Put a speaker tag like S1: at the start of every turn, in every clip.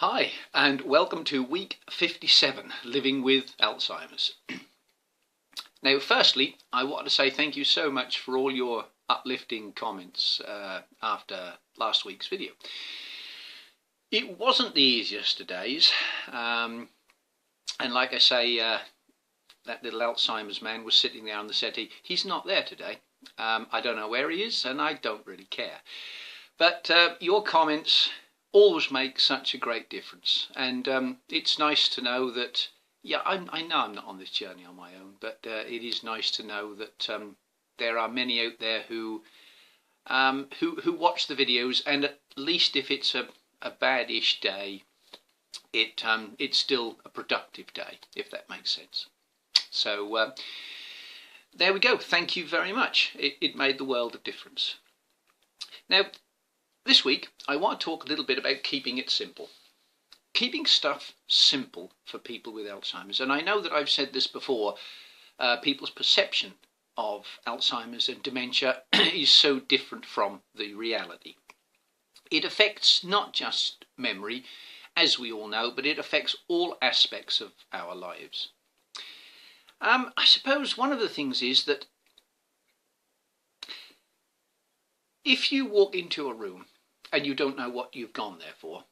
S1: Hi, and welcome to week 57, Living with Alzheimer's. Now, firstly, I want to say thank you so much for all your uplifting comments after last week's video. It wasn't the easiest of days, and like I say, that little Alzheimer's man was sitting there on the settee. He's not there today. I don't know where he is, and I don't really care. But your comments always make such a great difference, and it's nice to know that, yeah, I know I'm not on this journey on my own, but it is nice to know that there are many out there who watch the videos, and at least if it's a bad-ish day, it's still a productive day, if that makes sense. So there we go. Thank you very much. It made the world of difference. Now, this week, I want to talk a little bit about keeping it simple. Keeping stuff simple for people with Alzheimer's. And I know that I've said this before, people's perception of Alzheimer's and dementia is so different from the reality. It affects not just memory, as we all know, but it affects all aspects of our lives. I suppose one of the things is that if you walk into a room and you don't know what you've gone there for,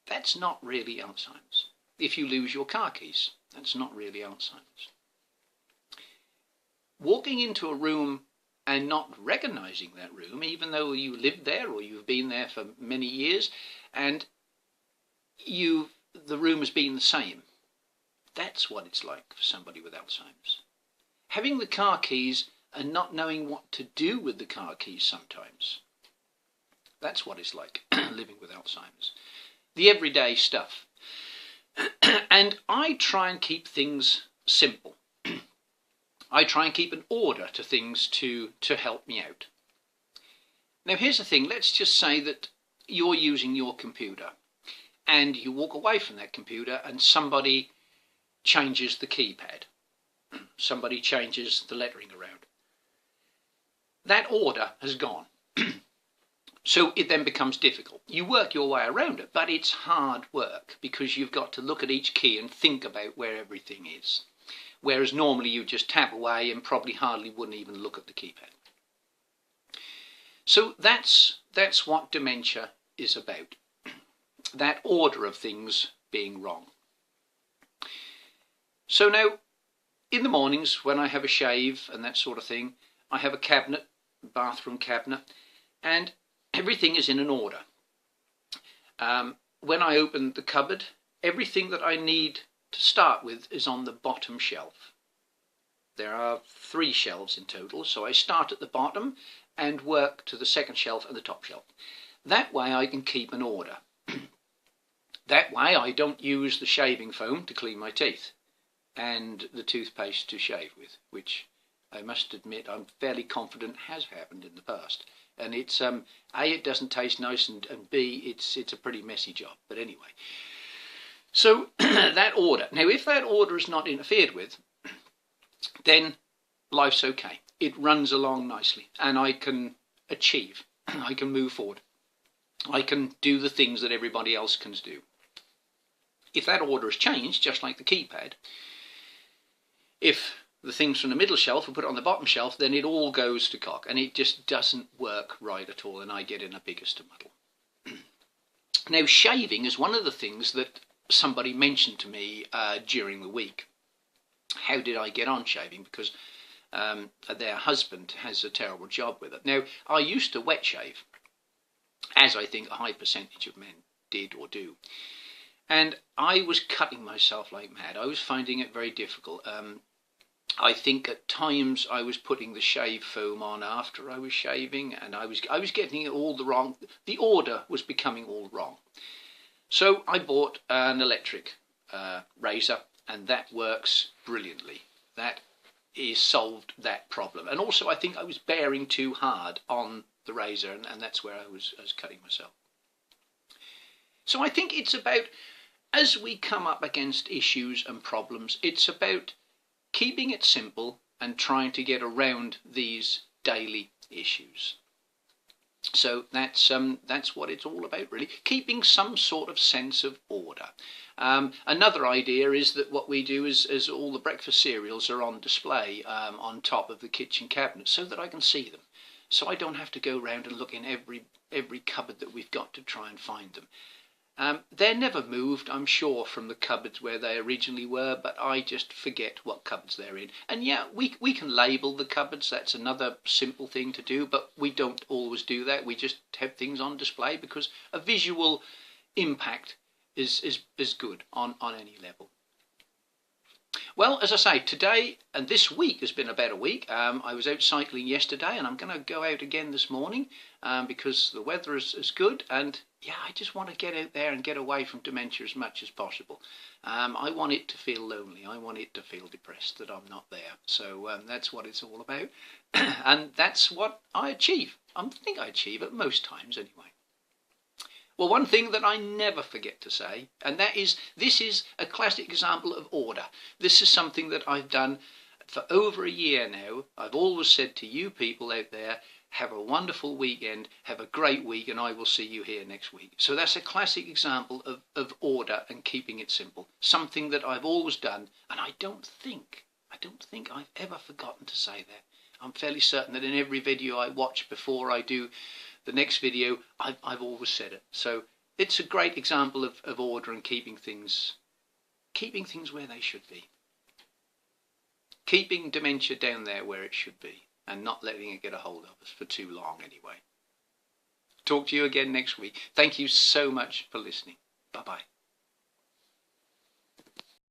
S1: that's not really Alzheimer's. If you lose your car keys, that's not really Alzheimer's. Walking into a room and not recognising that room, even though you lived there or you've been there for many years, and the room has been the same, that's what it's like for somebody with Alzheimer's. Having the car keys and not knowing what to do with the car keys sometimes, that's what it's like living with Alzheimer's. The everyday stuff. And I try and keep things simple. I try and keep an order to things to help me out. Now here's the thing, let's just say that you're using your computer and you walk away from that computer and somebody changes the keypad. Somebody changes the lettering around. That order has gone. So it then becomes difficult. You work your way around it, but it's hard work because you've got to look at each key and think about where everything is. Whereas normally you just tap away and probably hardly wouldn't even look at the keypad. So that's what dementia is about. That order of things being wrong. So now, in the mornings when I have a shave and that sort of thing, I have a cabinet, bathroom cabinet, and everything is in an order. When I open the cupboard, everything that I need to start with is on the bottom shelf. There are 3 shelves in total, so I start at the bottom and work to the second shelf and the top shelf. That way I can keep an order. That way I don't use the shaving foam to clean my teeth and the toothpaste to shave with, which I must admit I'm fairly confident has happened in the past. And it's A, it doesn't taste nice, and B, it's a pretty messy job. But anyway, so that order. Now, if that order is not interfered with, then life's okay. It runs along nicely, and I can achieve. I can move forward. I can do the things that everybody else can do. If that order is changed, just like the keypad, if the things from the middle shelf are put on the bottom shelf, then it all goes to cock, and it just doesn't work right at all, and I get in a bigger muddle. Now, shaving is one of the things that somebody mentioned to me during the week. How did I get on shaving? Because their husband has a terrible job with it. Now, I used to wet shave, as I think a high percentage of men did or do. And I was cutting myself like mad. I was finding it very difficult. I think at times I was putting the shave foam on after I was shaving, and I was getting it all the wrong. The order was becoming all wrong. So I bought an electric razor, and that works brilliantly. That is solved that problem. And also I think I was bearing too hard on the razor, and that's where I was cutting myself. So I think it's about, as we come up against issues and problems, it's about keeping it simple and trying to get around these daily issues. So that's what it's all about, really. Keeping some sort of sense of order. Another idea is that what we do is all the breakfast cereals are on display on top of the kitchen cabinet so that I can see them. So I don't have to go round and look in every cupboard that we've got to try and find them. They're never moved, I'm sure, from the cupboards where they originally were, but I just forget what cupboards they're in. And yeah, we can label the cupboards, that's another simple thing to do, but we don't always do that. We just have things on display because a visual impact is good on any level. Well, as I say, today and this week has been a better week. I was out cycling yesterday and I'm going to go out again this morning because the weather is good, and yeah, I just want to get out there and get away from dementia as much as possible. I want it to feel lonely. I want it to feel depressed that I'm not there. So that's what it's all about. And that's what I achieve. I think I achieve it most times anyway. Well, one thing that I never forget to say, and that is, this is a classic example of order. This is something that I've done for over a year now. I've always said to you people out there, have a wonderful weekend, have a great week, and I will see you here next week. So that's a classic example of order and keeping it simple. Something that I've always done, and I don't think I've ever forgotten to say that. I'm fairly certain that in every video I watch before I do the next video, I've always said it. So it's a great example of order and keeping things where they should be. Keeping dementia down there where it should be and not letting it get a hold of us for too long anyway. Talk to you again next week. Thank you so much for listening. Bye-bye.